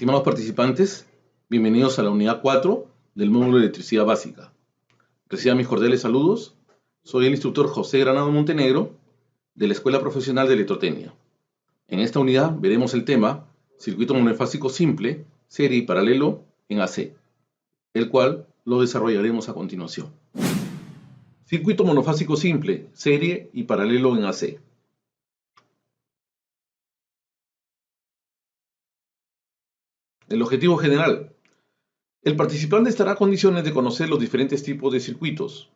Estimados participantes, bienvenidos a la unidad 4 del módulo de electricidad básica. Reciban mis cordiales saludos. Soy el instructor José Granado Montenegro de la Escuela Profesional de Electrotecnia. En esta unidad veremos el tema circuito monofásico simple, serie y paralelo en AC, el cual lo desarrollaremos a continuación. Circuito monofásico simple, serie y paralelo en AC. El objetivo general. El participante estará en condiciones de conocer los diferentes tipos de circuitos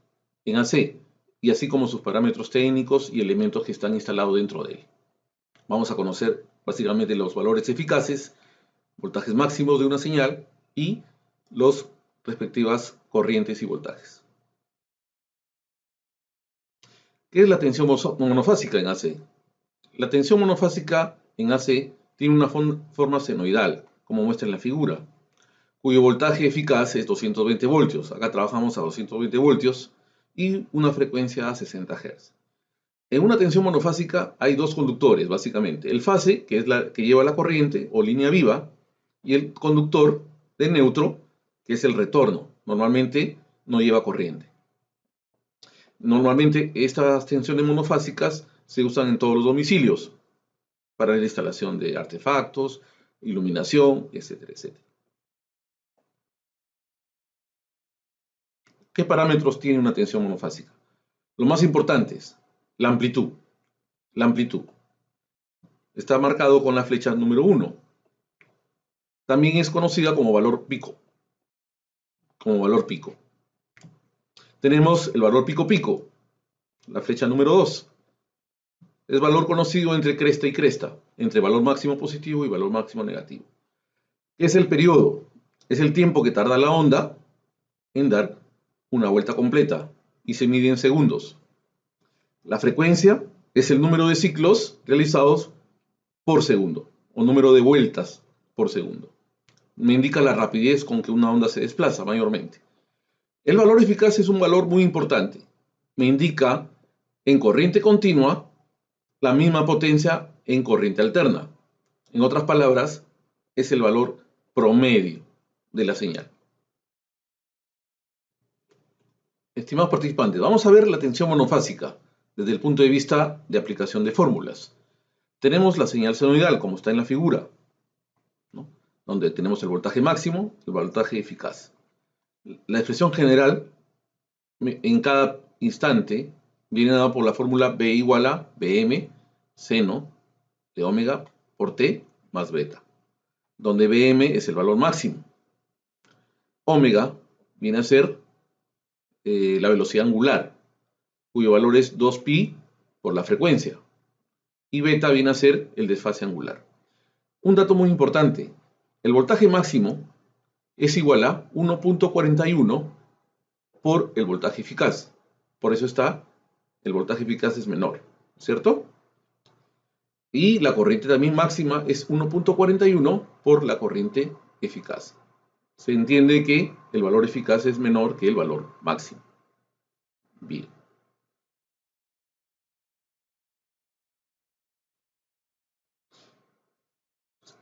en AC, y así como sus parámetros técnicos y elementos que están instalados dentro de él. Vamos a conocer básicamente los valores eficaces, voltajes máximos de una señal y las respectivas corrientes y voltajes. ¿Qué es la tensión monofásica en AC? La tensión monofásica en AC tiene una forma senoidal, como muestra en la figura, cuyo voltaje eficaz es 220 voltios. Acá trabajamos a 220 voltios y una frecuencia a 60 Hz. En una tensión monofásica hay dos conductores, básicamente. El fase, que es la que lleva la corriente o línea viva, y el conductor de neutro, que es el retorno. Normalmente no lleva corriente. Normalmente estas tensiones monofásicas se usan en todos los domicilios para la instalación de artefactos, iluminación, etcétera, etcétera. ¿Qué parámetros tiene una tensión monofásica? Lo más importante es la amplitud. La amplitud está marcado con la flecha número 1. También es conocida como valor pico. Tenemos el valor pico-pico, la flecha número 2. Es valor conocido entre cresta y cresta, entre valor máximo positivo y valor máximo negativo. ¿Qué es el periodo? Es el tiempo que tarda la onda en dar una vuelta completa y se mide en segundos. La frecuencia es el número de ciclos realizados por segundo o número de vueltas por segundo. Me indica la rapidez con que una onda se desplaza mayormente. El valor eficaz es un valor muy importante. Me indica en corriente continua la misma potencia en corriente alterna. En otras palabras, es el valor promedio de la señal. Estimados participantes, vamos a ver la tensión monofásica desde el punto de vista de aplicación de fórmulas. Tenemos la señal senoidal, como está en la figura, ¿no?, donde tenemos el voltaje máximo, el voltaje eficaz. La expresión general en cada instante viene dada por la fórmula B igual a Bm seno de omega por T más beta, donde Bm es el valor máximo. Omega viene a ser la velocidad angular, cuyo valor es 2pi por la frecuencia, y beta viene a ser el desfase angular. Un dato muy importante, el voltaje máximo es igual a 1.41 por el voltaje eficaz. Por eso el voltaje eficaz es menor, ¿cierto? Y la corriente también máxima es 1.41 por la corriente eficaz. Se entiende que el valor eficaz es menor que el valor máximo. Bien.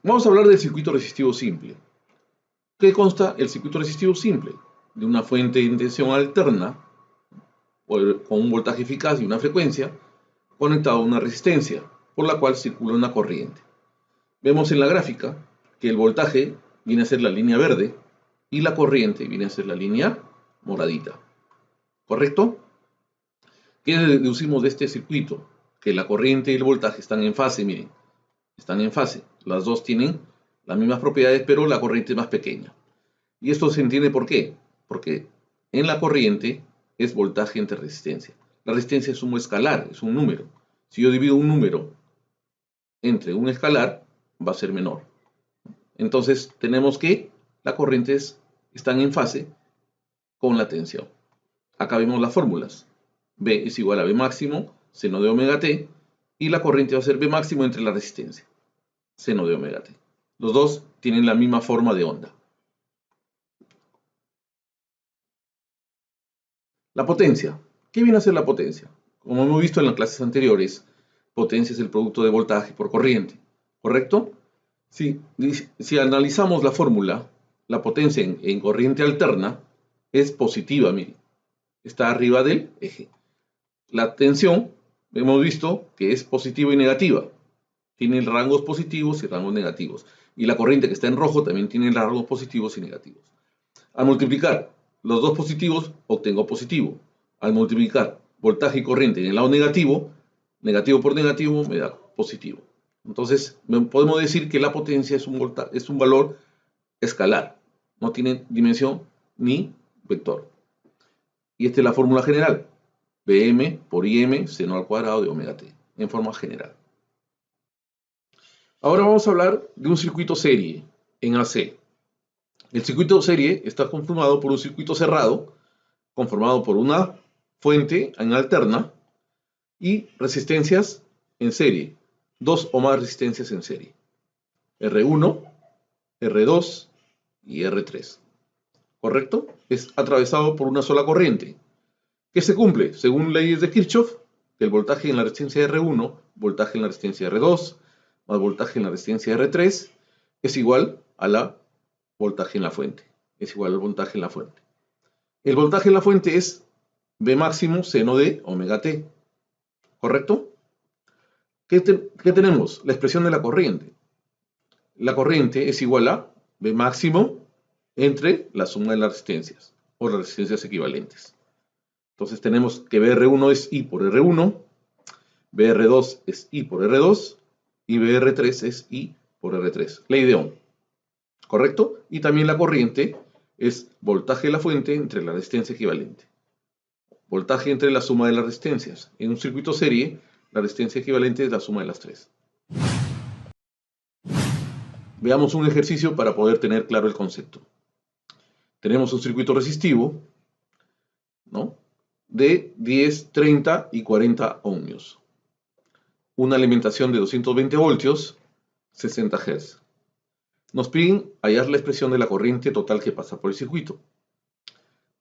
Vamos a hablar del circuito resistivo simple. ¿Qué consta el circuito resistivo simple? De una fuente de tensión alterna con un voltaje eficaz y una frecuencia conectado a una resistencia por la cual circula una corriente. Vemos en la gráfica que el voltaje viene a ser la línea verde y la corriente viene a ser la línea moradita. ¿Correcto? ¿Qué deducimos de este circuito? Que la corriente y el voltaje están en fase, miren. Están en fase. Las dos tienen las mismas propiedades, pero la corriente es más pequeña. Y esto se entiende por qué. Porque en la corriente es voltaje entre resistencia. La resistencia es un escalar, es un número. Si yo divido un número entre un escalar, va a ser menor. Entonces tenemos que las corrientes están en fase con la tensión. Acá vemos las fórmulas. B es igual a B máximo, seno de omega t, y la corriente va a ser B máximo entre la resistencia, seno de omega t. Los dos tienen la misma forma de onda. La potencia. ¿Qué viene a ser la potencia? Como hemos visto en las clases anteriores, potencia es el producto de voltaje por corriente, ¿correcto? Si analizamos la fórmula, la potencia en corriente alterna es positiva, miren, está arriba del eje. La tensión, hemos visto que es positiva y negativa, tiene rangos positivos y rangos negativos. Y la corriente que está en rojo también tiene rangos positivos y negativos. Al multiplicar los dos positivos, obtengo positivo. Al multiplicar voltaje y corriente en el lado negativo, negativo por negativo me da positivo. Entonces, podemos decir que la potencia es un valor escalar, no tiene dimensión ni vector. Y esta es la fórmula general, Vm por Im seno al cuadrado de omega t, en forma general. Ahora vamos a hablar de un circuito serie en AC. El circuito serie está conformado por un circuito cerrado, conformado por una fuente en alterna y resistencias en serie, dos o más resistencias en serie, R1, R2 y R3. ¿Correcto? Es atravesado por una sola corriente, que se cumple según leyes de Kirchhoff, que el voltaje en la resistencia R1, voltaje en la resistencia R2, más voltaje en la resistencia R3, es igual a la voltaje en la fuente. Es igual al voltaje en la fuente. El voltaje en la fuente es V máximo seno de omega t. ¿Correcto? ¿Qué tenemos? La expresión de la corriente. La corriente es igual a V máximo entre la suma de las resistencias, o las resistencias equivalentes. Entonces tenemos que VR1 es I por R1, VR2 es I por R2, y VR3 es I por R3. Ley de Ohm. ¿Correcto? Y también la corriente es voltaje de la fuente entre la resistencia equivalente. Voltaje entre la suma de las resistencias. En un circuito serie, la resistencia equivalente es la suma de las tres. Veamos un ejercicio para poder tener claro el concepto. Tenemos un circuito resistivo, ¿no?, de 10, 30 y 40 ohmios. Una alimentación de 220 voltios, 60 Hz. Nos piden hallar la expresión de la corriente total que pasa por el circuito.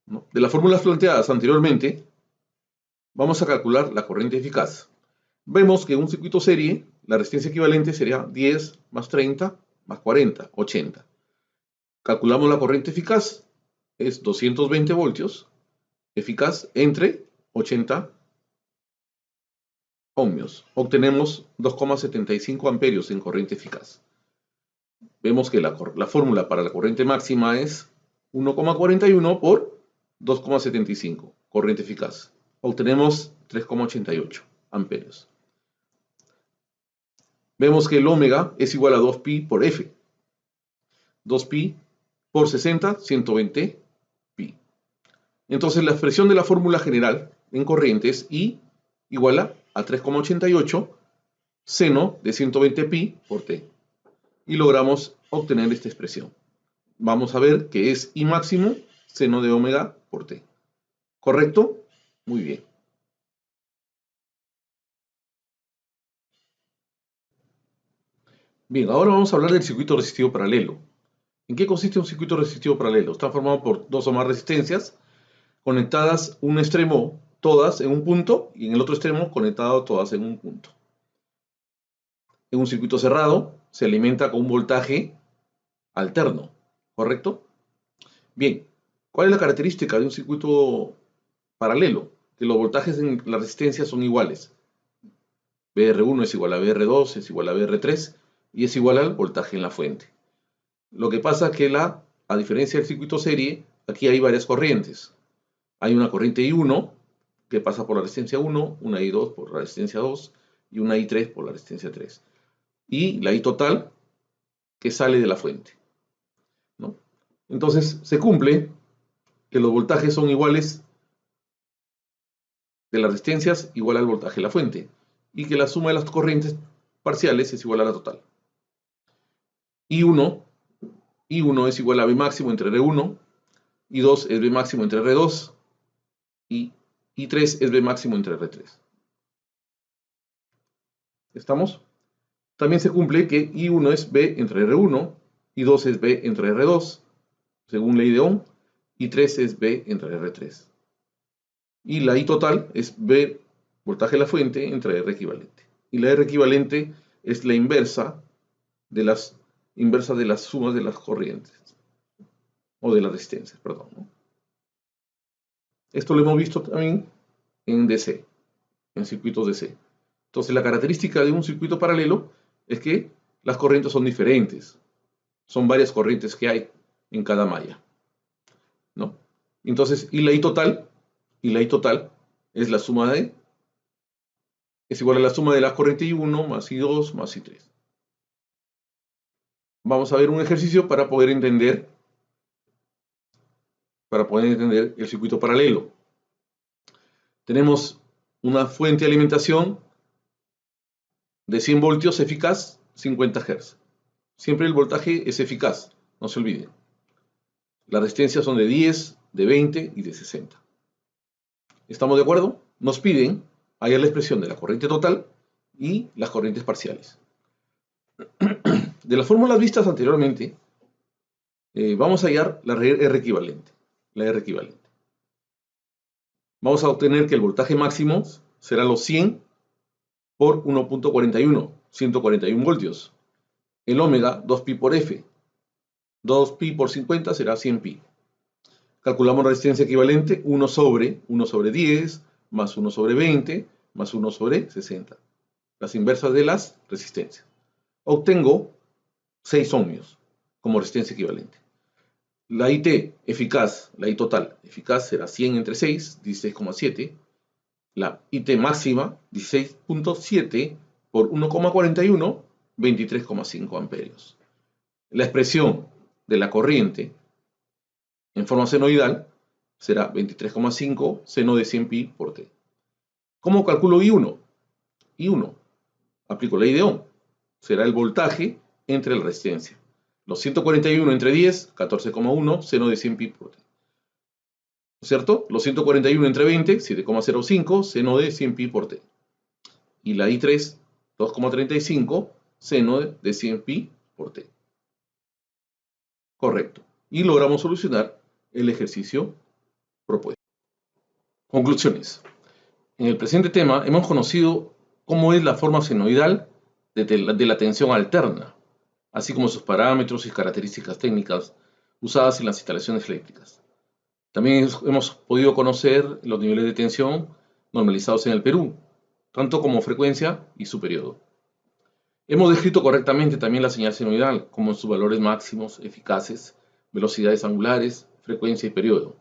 ¿No? De las fórmulas planteadas anteriormente, vamos a calcular la corriente eficaz. Vemos que en un circuito serie, la resistencia equivalente sería 10 más 30 más 40, 80. Calculamos la corriente eficaz, es 220 voltios, eficaz entre 80 ohmios. Obtenemos 2,75 amperios en corriente eficaz. Vemos que la fórmula para la corriente máxima es 1,41 por 2,75, corriente eficaz. Obtenemos 3,88 amperios. Vemos que el ómega es igual a 2pi por F. 2pi por 60, 120 pi. Entonces la expresión de la fórmula general en corriente es I igual a 3,88 seno de 120 pi por T. Y logramos obtener esta expresión. Vamos a ver que es I máximo seno de omega por T. ¿Correcto? Muy bien. Bien, ahora vamos a hablar del circuito resistivo paralelo. ¿En qué consiste un circuito resistivo paralelo? Está formado por dos o más resistencias conectadas un extremo todas en un punto y en el otro extremo conectadas todas en un punto. En un circuito cerrado se alimenta con un voltaje alterno, ¿correcto? Bien, ¿cuál es la característica de un circuito paralelo? Que los voltajes en la resistencia son iguales. VR1 es igual a VR2, es igual a VR3 y es igual al voltaje en la fuente. Lo que pasa es que a diferencia del circuito serie, aquí hay varias corrientes. Hay una corriente I1 que pasa por la resistencia 1, una I2 por la resistencia 2 y una I3 por la resistencia 3. Y la I total que sale de la fuente, ¿no? Entonces se cumple que los voltajes son iguales de las resistencias igual al voltaje de la fuente y que la suma de las corrientes parciales es igual a la total. I1 es igual a V máximo entre R1, I2 es V máximo entre R2 y I3 es V máximo entre R3. ¿Estamos? También se cumple que I1 es V entre R1, I2 es V entre R2, según ley de Ohm, I3 es V entre R3. Y la I total es V voltaje de la fuente entre R equivalente. Y la R equivalente es la inversa de las inversa de las sumas de las corrientes, o de las resistencias, perdón, ¿no? Esto lo hemos visto también en DC, en circuitos DC. Entonces, la característica de un circuito paralelo es que las corrientes son diferentes. Son varias corrientes que hay en cada malla, ¿no? Entonces, y la I total es la suma es igual a la suma de la corriente I1 más I2 más I3. Vamos a ver un ejercicio para poder entender el circuito paralelo. Tenemos una fuente de alimentación de 100 voltios eficaz, 50 Hz. Siempre el voltaje es eficaz, no se olviden. Las resistencias son de 10, de 20 y de 60. ¿Estamos de acuerdo? Nos piden hallar la expresión de la corriente total y las corrientes parciales. De las fórmulas vistas anteriormente, vamos a hallar la R equivalente. Vamos a obtener que el voltaje máximo será los 100 por 1.41, 141 voltios. El ómega, 2pi por F. 2pi por 50 será 100pi. Calculamos la resistencia equivalente 1 sobre 10, más 1 sobre 20, más 1 sobre 60. Las inversas de las resistencias. Obtengo 6 ohmios como resistencia equivalente. La IT eficaz, la I total eficaz será 100 entre 6, 16,7. La IT máxima, 16.7 por 1,41, 23,5 amperios. La expresión de la corriente en forma senoidal será 23,5 seno de 100pi por t. ¿Cómo calculo I1? I1, aplico la ley de Ohm. Será el voltaje entre la resistencia. Los 141 entre 10, 14,1 seno de 100pi por t. ¿Cierto? Los 141 entre 20, 7,05 seno de 100pi por t. Y la I3, 2,35 seno de 100pi por t. Correcto. Y logramos solucionar el ejercicio propuesto. Conclusiones. En el presente tema hemos conocido cómo es la forma senoidal de la tensión alterna, así como sus parámetros y características técnicas usadas en las instalaciones eléctricas. También hemos podido conocer los niveles de tensión normalizados en el Perú, tanto como frecuencia y su periodo. Hemos descrito correctamente también la señal senoidal, como en sus valores máximos, eficaces, velocidades angulares, frecuencia y periodo,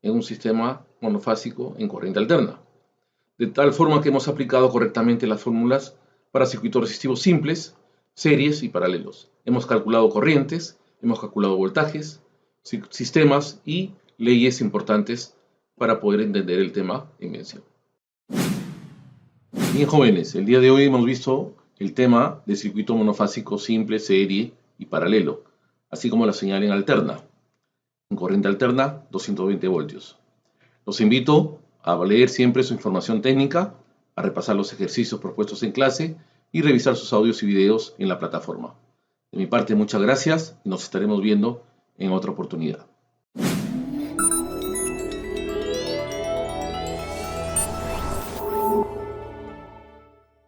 en un sistema monofásico en corriente alterna. De tal forma que hemos aplicado correctamente las fórmulas para circuitos resistivos simples, series y paralelos. Hemos calculado corrientes, hemos calculado voltajes, sistemas y leyes importantes para poder entender el tema en mención. Bien, jóvenes, el día de hoy hemos visto el tema de circuito monofásico simple, serie y paralelo, así como la señal en alterna. En corriente alterna, 220 voltios. Los invito a leer siempre su información técnica, a repasar los ejercicios propuestos en clase y revisar sus audios y videos en la plataforma. De mi parte, muchas gracias y nos estaremos viendo en otra oportunidad.